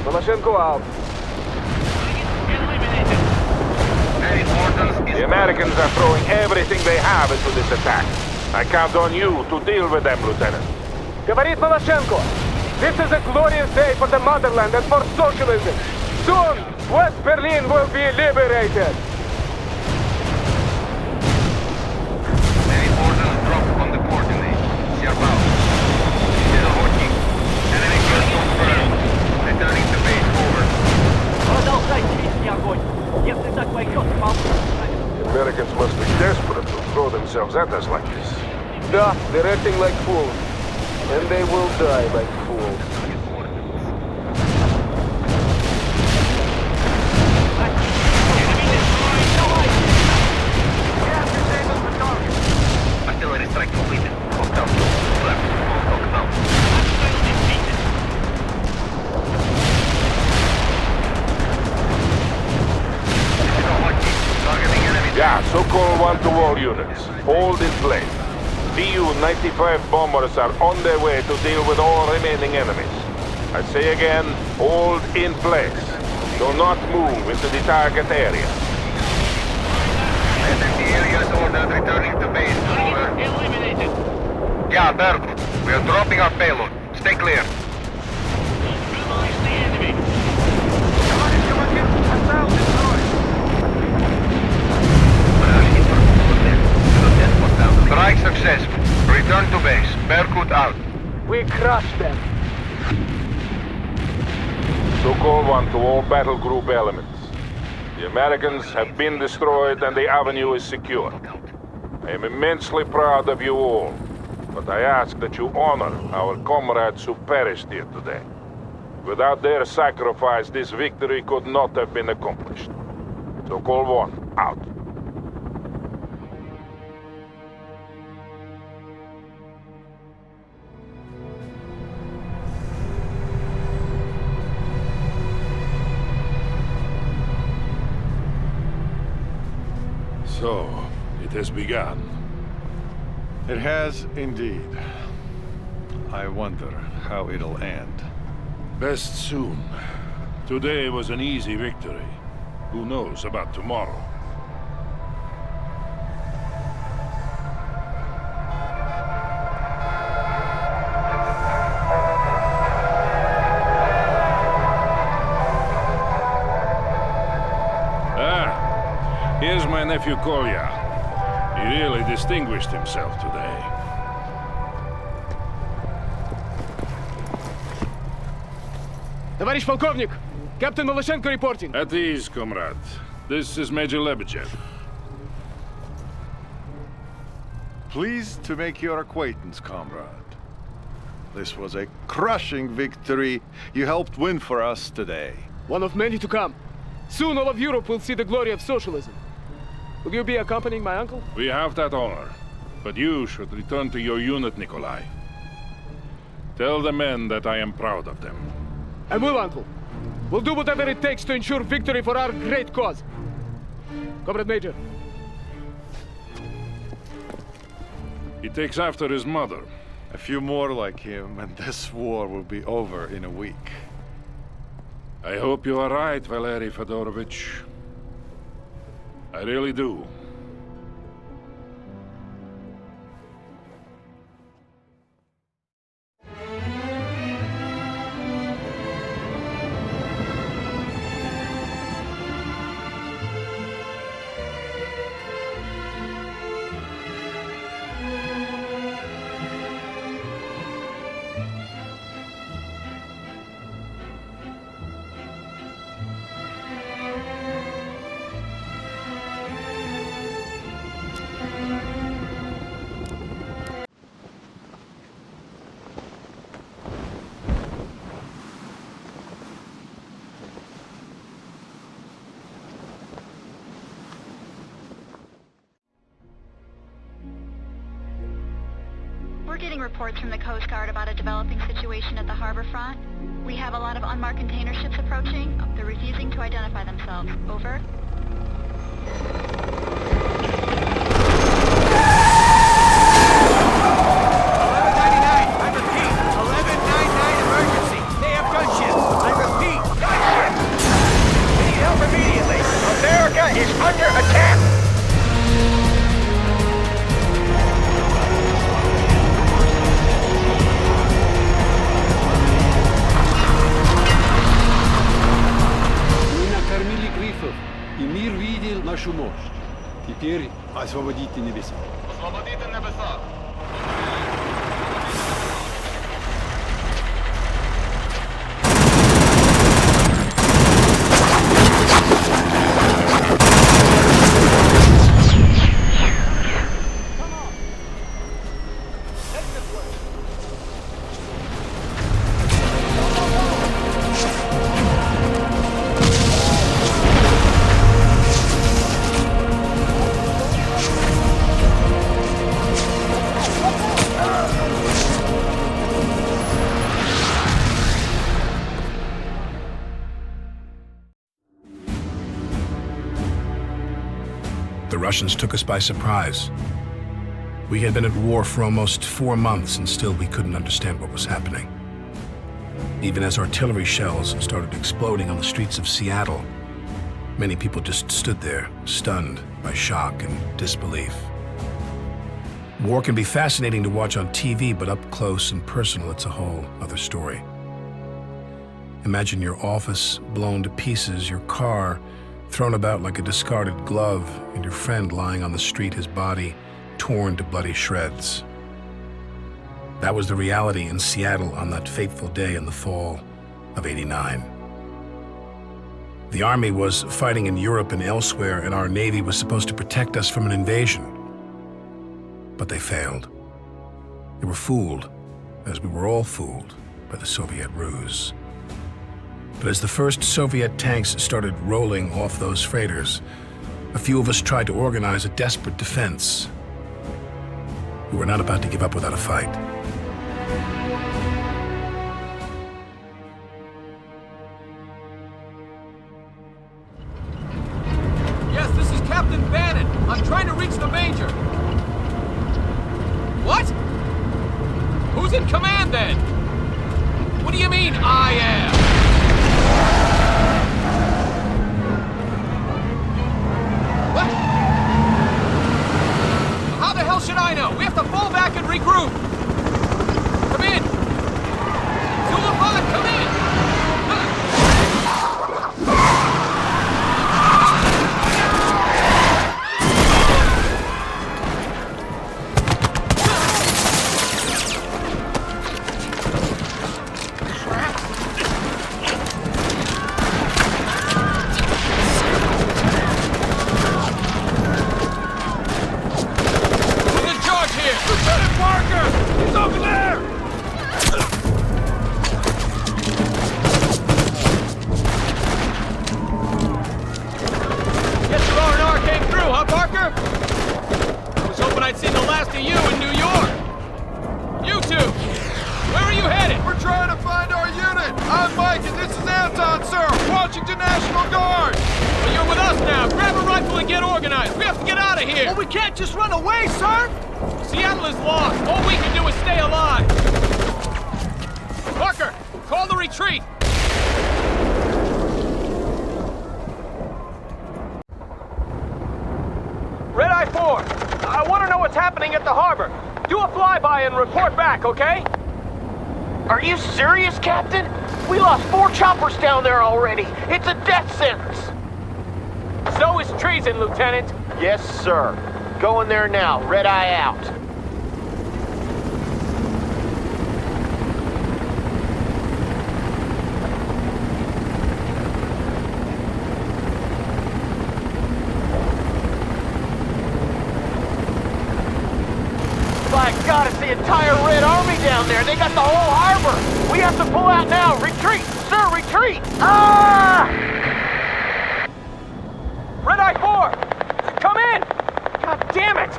Malashenko out.
The Americans are throwing everything they have into this attack. I count on you to deal with them, Lieutenant.
Говорит Malashenko. This is a glorious day for the motherland and for socialism. Soon, West Berlin will be liberated.
Any orders dropped on the coordinates. Serval. Still working. Enemy kill confirmed. Returning to base forward.
Продолжайте вести огонь. Если так пойдет,
The Americans must be desperate to throw themselves at us like this.
Да, they're acting like fools. And they will die like fools.
Artillery strike completed. Hostile left. Hostile
Yeah, Sokol 1 to all units. Hold in place. Tu-95 bombers are on their way to deal with all remaining enemies. I say again, hold in place. Do not move into the target area.
SMT areas ordered returning to base. Over.
Eliminated.
Yeah, Berg. We are dropping our payload. Stay clear.
Neutralize the enemy.
Strike successful. Return to base. Berkut out.
We crushed them.
Sokol 1 to all battle group elements. The Americans have been destroyed and the avenue is secure. I am immensely proud of you all, but I ask that you honor our comrades who perished here today. Without their sacrifice, this victory could not have been accomplished. Sokol 1, out.
So, it has begun.
It has indeed. I wonder how it'll end.
Best soon. Today was an easy victory. Who knows about tomorrow? Here's my nephew Kolya. He really distinguished himself today.
Товарищ полковник! Captain Malyshenko reporting.
At ease, comrade. This is Major Lebedev.
Pleased to make your acquaintance, comrade. This was a crushing victory you helped win for us today.
One of many to come. Soon all of Europe will see the glory of socialism. Will you be accompanying my uncle?
We have that honor. But you should return to your unit, Nikolai. Tell the men that I am proud of them.
I will, uncle. We'll do whatever it takes to ensure victory for our great cause. Comrade Major.
He takes after his mother.
A few more like him, and this war will be over in a week.
I hope you are right, Valery Fedorovich. I really do.
We're getting reports from the Coast Guard about a developing situation at the harbor front. We have a lot of unmarked container ships approaching. They're refusing to identify themselves. Over.
Is under attack!
Мы накормили грифов, и мир видел нашу мощь. Теперь освободите небеса.
Освободите небеса!
The Russians took us by surprise. We had been at war for almost 4 months, and still we couldn't understand what was happening. Even as artillery shells started exploding on the streets of Seattle, many people just stood there, stunned by shock and disbelief. War can be fascinating to watch on TV, but up close and personal, it's a whole other story. Imagine your office blown to pieces, your car thrown about like a discarded glove, and your friend lying on the street, his body torn to bloody shreds. That was the reality in Seattle on that fateful day in the fall of '89. The Army was fighting in Europe and elsewhere, and our Navy was supposed to protect us from an invasion. But they failed. They were fooled, as we were all fooled, by the Soviet ruse. But as the first Soviet tanks started rolling off those freighters, a few of us tried to organize a desperate defense. We were not about to give up without a fight.
Yes, this is Captain Bannon. I'm trying to reach the Major. What? Who's in command then? What do you mean, I am? What? How the hell should I know? We have to fall back and regroup. Come in. Zulu 5, come in.
Okay? Are you serious, Captain? We lost 4 choppers down there already. It's a death sentence. So is treason, Lieutenant. Yes, sir. Going there now. Red eye out. God, it's the entire Red Army down there. They got the whole harbor. We have to pull out now. Retreat, sir, retreat. Ah! Red Eye 4, come in. God damn it.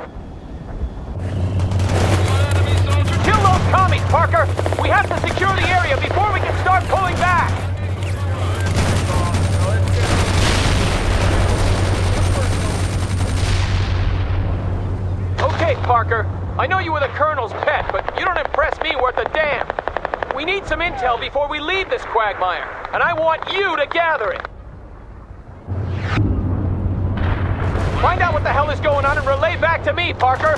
Kill those commies, Parker. We have to secure the area before we can start pulling back. Okay, Parker. I know you were the Colonel's pet, but you don't impress me worth a damn. We need some intel before we leave this quagmire, and I want you to gather it. Find out what the hell is going on and relay back to me, Parker.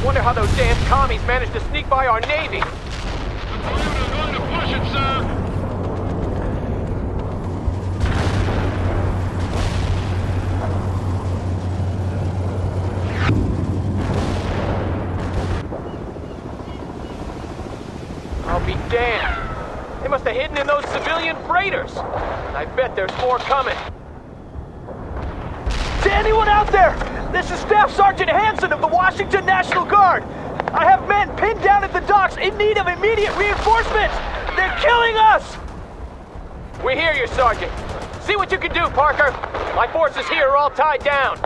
Wonder how those damn commies managed to sneak by our Navy. I'm going to push it, sir. I'll be damned. They must have hidden in those civilian freighters. I bet there's more coming. To anyone out there, this is Staff Sergeant Hanson of the Washington National Guard. I have men pinned down at the docks in need of immediate reinforcements. They're killing us! We hear you, Sergeant. See what you can do, Parker. My forces here are all tied down.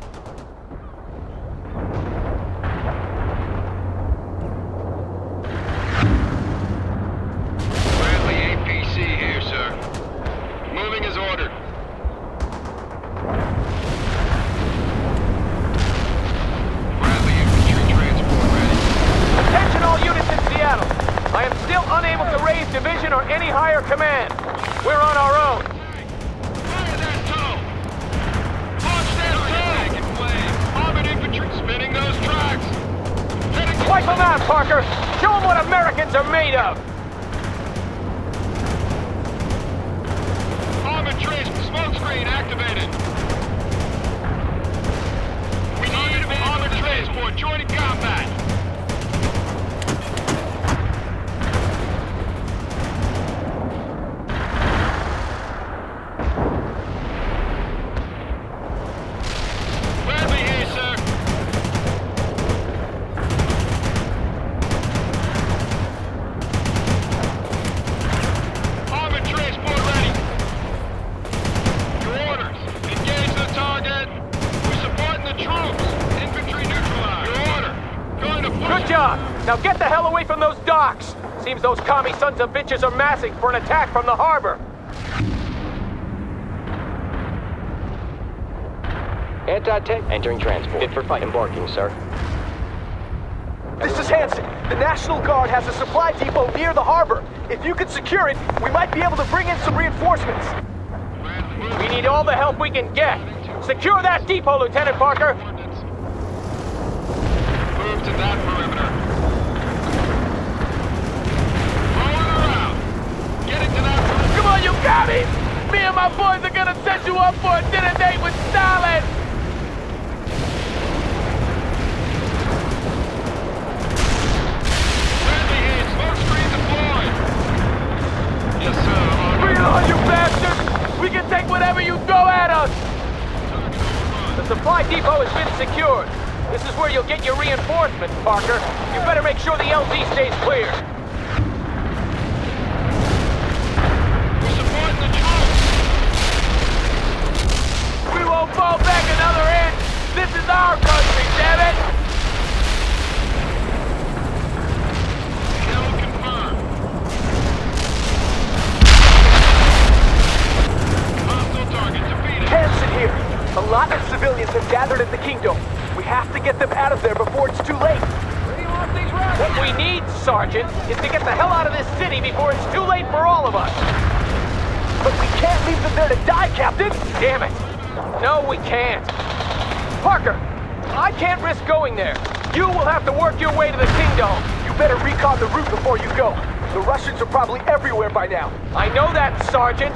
Here, sir. Moving as ordered. Bradley, infantry transport ready.
Attention all units in Seattle. I am still unable to raise division or any higher command.
activated. We need armored transport joining combat. Bradley here, sir. Armored transport ready. Your orders. Engage the target. We're supporting the troops. Infantry neutralized. Your order. Going to push.
Good job! Now get the hell away from those docks! Seems those commie sons of bitches are massing for an attack from the harbor.
Anti-tank entering transport. Fit for fight. Embarking, sir.
This is Hanson. The National Guard has a supply depot near the harbor. If you could secure it, we might be able to bring in some reinforcements. We need all the help we can get. Secure that depot, Lieutenant Parker.
Move to that perimeter. Rolling around. Getting to that perimeter.
Come on, you got me! Me and my boys are gonna set you up for a dinner date with Stalin!
Bradley here. Smoke screen deployed. Yes, sir.
Bring it on, you bastards! We can take whatever you throw at us! The supply depot has been secured. This is where you'll get your reinforcements, Parker. You better make sure the LZ stays clear.
We're supporting the troops.
We won't fall back another inch! This is our country, damn it!
Kill confirmed. Hostile target defeated.
Hanson here. A lot of civilians have gathered at the Kingdom. We have to get them out of there before it's too late. What we need, Sergeant, is to get the hell out of this city before it's too late for all of us. But we can't leave them there to die, Captain! Damn it! No, we can't. Parker, I can't risk going there. You will have to work your way to the Kingdom. You better recon the route before you go. The Russians are probably everywhere by now. I know that, Sergeant.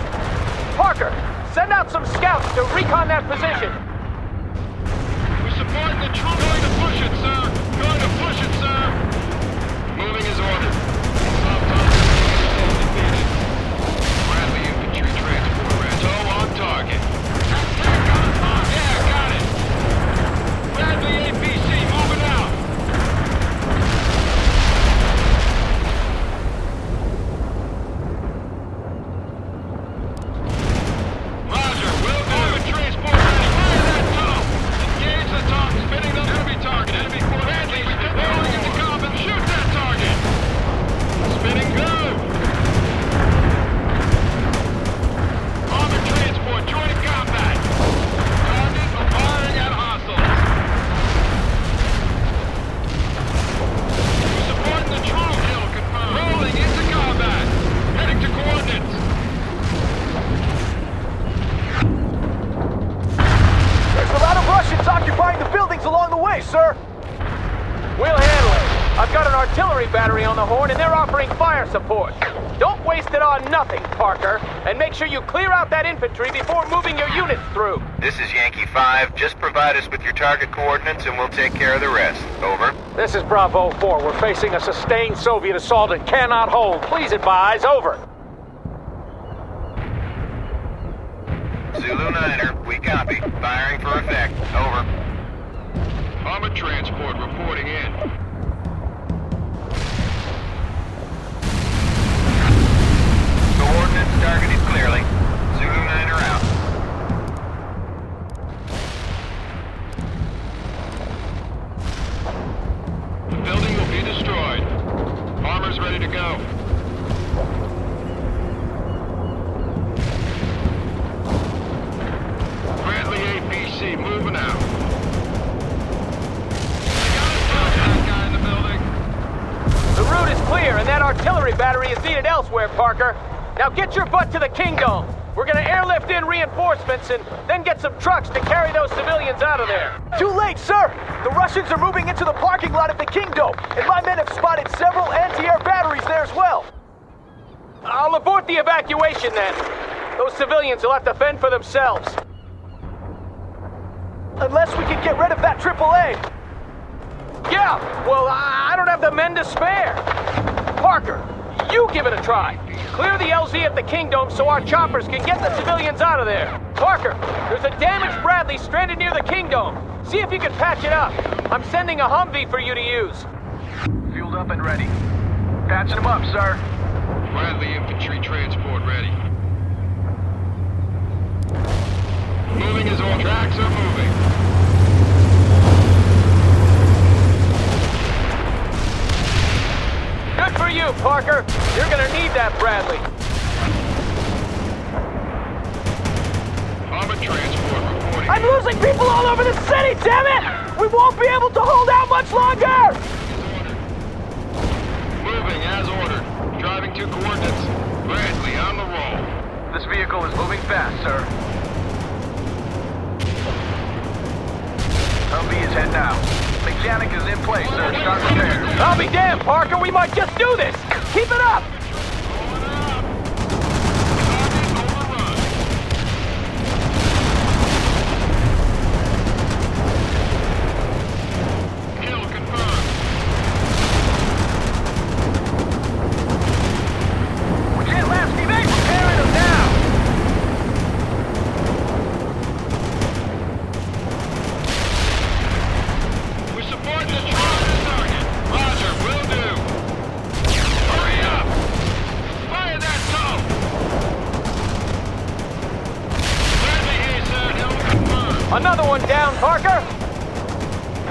Parker, send out some scouts to recon that position.
We're supporting the troops. Going to push it, sir. Going to push it, sir. Moving as ordered. Bradley infantry transport ready. So on target. Yeah, got it. Bradley APC moving out. Roger, will do. Armored transport ready. Fire that tunnel. Engage the top, spinning the enemy target. Enemy force. Bradley, rolling into combat. Shoot that target. Spinning good. Armored transport joining combat. Target firing at hostiles. We're supporting the troops. Hill confirmed. Rolling into combat. Heading to coordinates.
There's a lot of Russians occupying the buildings along the way, sir. We'll handle it. I've got an artillery battery on the horn, and they're offering fire support. Don't waste it on nothing, Parker. And make sure you clear out that infantry before moving your units through.
This is Yankee 5. Just provide us with your target coordinates and we'll take care of the rest. Over.
This is Bravo 4. We're facing a sustained Soviet assault and cannot hold. Please advise. Over.
Zulu 9er, we copy. Firing for effect. Over.
Armored transport reporting in.
Coordinates targeted clearly. Zulu 9er out.
The building will be destroyed. Armor's ready to go. Bradley APC moving out. That guy in the building.
The route is clear, and that artillery battery is needed elsewhere, Parker. Now get your butt to the Kingdom. We're gonna airlift in reinforcements and then get some trucks to carry those civilians out of there. Too late, sir! The Russians are moving into the parking lot at the Kingdom, and my men have spotted several anti-air batteries there as well. I'll abort the evacuation then. Those civilians will have to fend for themselves. Unless we can get rid of that AAA.
Yeah, well, I don't have the men to spare. Parker, you give it a try. Clear the LZ at the Kingdom so our choppers can get the civilians out of there. Parker, there's a damaged Bradley stranded near the Kingdom. See if you can patch it up. I'm sending a Humvee for you to use.
Fueled up and ready. Patching him up, sir.
Bradley infantry transport ready. Moving is all tracks are moving.
Good for you, Parker. You're gonna need that Bradley.
Armored transport reporting.
I'm losing people all over the city, damn it! We won't be able to hold out much longer!
Moving as ordered. Driving to coordinates. Bradley on the roll.
This vehicle is moving fast, sir. Humvee is heading out. Mechanic is in place, sir. Start repairs.
I'll be damned, Parker. We might just do this. Keep it up.
Kill confirmed.
We can't last Steve. Repairing them now.
We support the target. Roger, will do. Hurry up. Fire that tow. Bradley here, sir. Hill confirmed.
Another one down, Parker.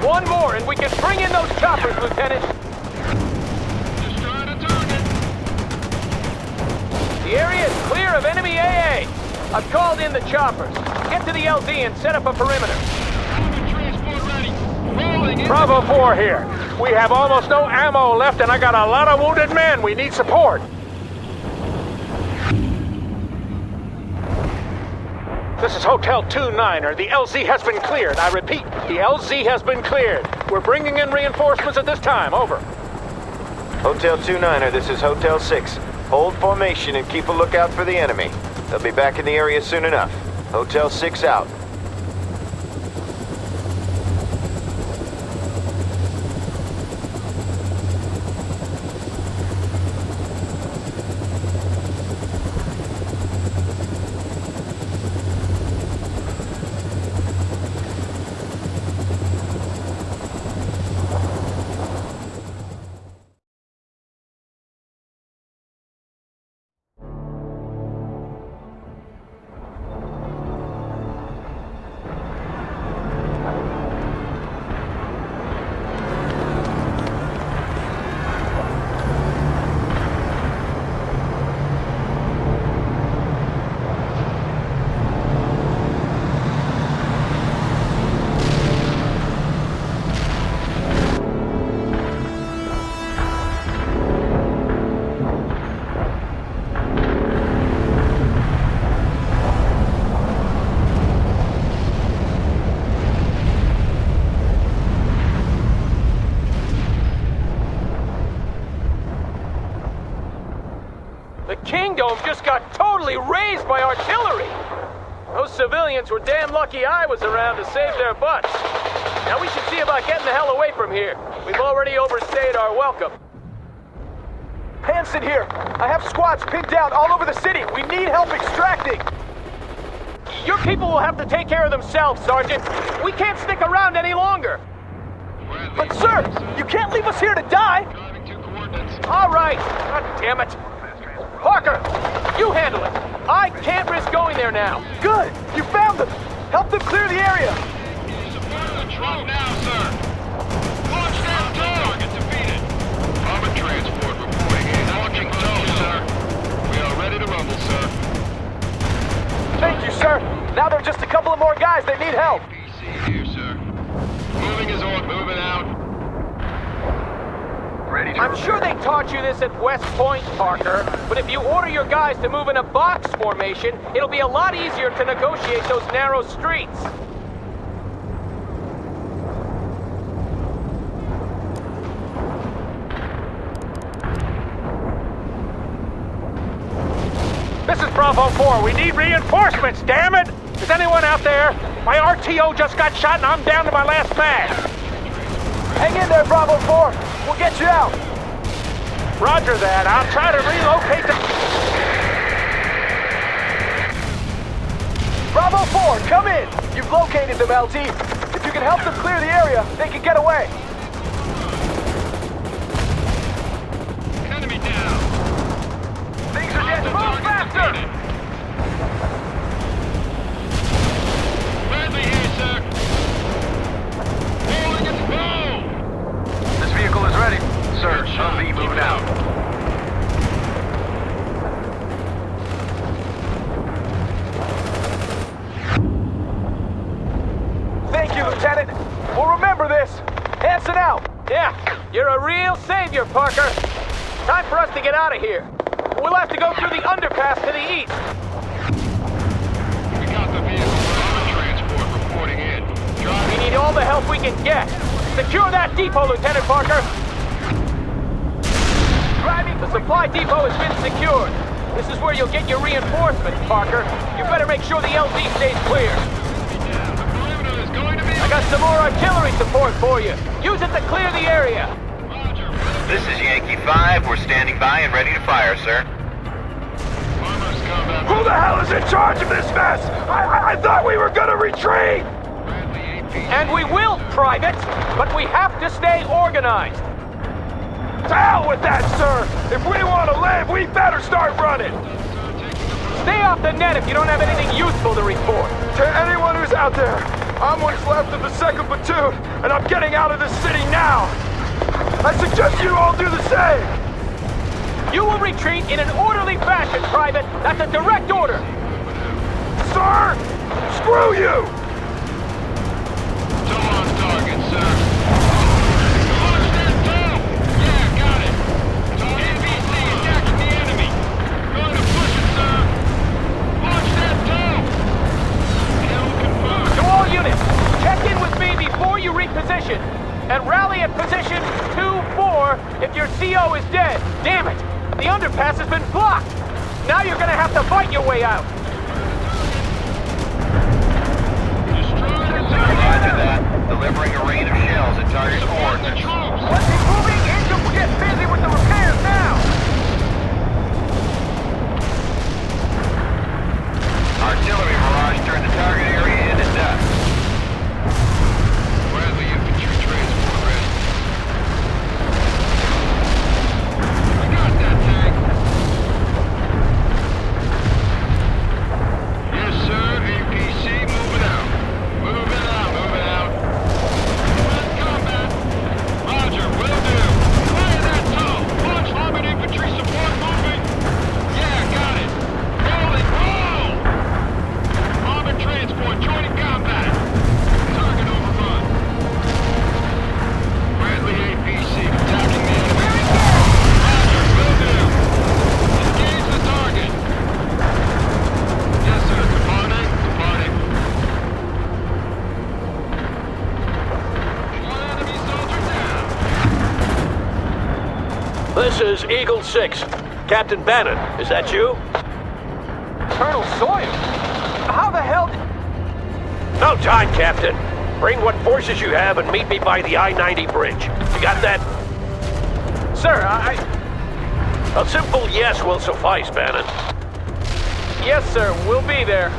One more, and we can bring in those choppers, Lieutenant.
Destroy the target.
The area is clear of enemy AA. I've called in the choppers. Get to the LZ and set up a perimeter.
Armored transport ready. Rolling in.
Bravo 4 here. We have almost no ammo left, and I got a lot of wounded men. We need support. This is Hotel 2-9er. The LZ has been cleared. I repeat, the LZ has been cleared. We're bringing in reinforcements at this time. Over.
Hotel 2-9er, this is Hotel 6. Hold formation and keep a lookout for the enemy. They'll be back in the area soon enough. Hotel 6 out.
The Kingdom just got totally razed by artillery. Those civilians were damn lucky I was around to save their butts. Now we should see about getting the hell away from here. We've already overstayed our welcome.
Hanson here. I have squads pinned down all over the city. We need help extracting.
Your people will have to take care of themselves, Sergeant. We can't stick around any longer.
But sir, you can't leave us here to die.
All right. God damn it. Parker, you handle it. I can't risk going there now.
Good. You found them. Help them clear the area.
Support the truck now, sir. Launch that tow. Target defeated. Armored transport reporting in. Launching tow, sir. We are ready to rumble, sir.
Thank you, sir. Now there are just a couple of more guys that need help.
PC here, sir. Moving is on. Moving out.
I'm sure they taught you this at West Point, Parker, but if you order your guys to move in a box formation, it'll be a lot easier to negotiate those narrow streets.
This is Bravo 4. We need reinforcements, damn it! Is anyone out there? My RTO just got shot and I'm down to my last mag.
Hang in there, Bravo 4. We'll get you out.
Roger that. I'll try to relocate the...
Bravo 4, come in. You've located them, LT. If you can help them clear the area, they can get away.
Enemy down.
Things are getting... Move faster!
Bradley here, sir. Rolling its bow.
This vehicle is ready. Sir, LZ moving out.
Thank you, Lieutenant. We'll remember this. Hanson out.
Yeah, you're a real savior, Parker. Time for us to get out of here. We'll have to go through the underpass to the east.
We got the vehicle for armor transport reporting in.
We need all the help we can get. Secure that depot, Lieutenant Parker. The supply depot has been secured. This is where you'll get your reinforcements, Parker. You better make sure the LZ stays clear. I got some more artillery support for you. Use it to clear the area.
This is Yankee 5. We're standing by and ready to fire, sir.
Who the hell is in charge of this mess? I thought we were gonna retreat!
And we will, Private, but we have to stay organized.
To hell with that, sir! If we want to live, we better start running!
Stay off the net if you don't have anything useful to report.
To anyone who's out there, I'm what's left of the 2nd Platoon, and I'm getting out of this city now! I suggest you all do the same!
You will retreat in an orderly fashion, Private. That's a direct order.
Sir! Screw you!
Still on target, sir. Launch that tow! Yeah, got it. NBC attacking the enemy. Going to push it, sir. Launch that tow! Kill confirmed.
To all units, check in with me before you reposition. And rally at position 2-4 if your CO is dead. Damn it! The underpass has been blocked! Now you're gonna have to fight your way out!
Roger that. Delivering a rain of shells at target coordinates.
Let's be moving in to get busy with the repairs now!
Artillery barrage turned the target area into dust.
Bradley infantry transport ready. We got that tank. Yes, sir. APC moving out. Moving out. Moving out. With combat. Roger. Will do. Fire that tow. Launch armored infantry support moving. Yeah, got it. Rolling. Roll. Armored transport joining combat. Target overrun. Bradley APC attacking the enemy. Roger. Will do. Engage the target. Yes, sir. Departing. Departing. One enemy soldier down.
This is Eagle 6. Captain Bannon, is that you?
Colonel Sawyer? How the hell did...
No time, Captain. Bring what forces you have and meet me by the I-90 bridge. You got that?
Sir,
A simple yes will suffice, Bannon.
Yes, sir. We'll be there.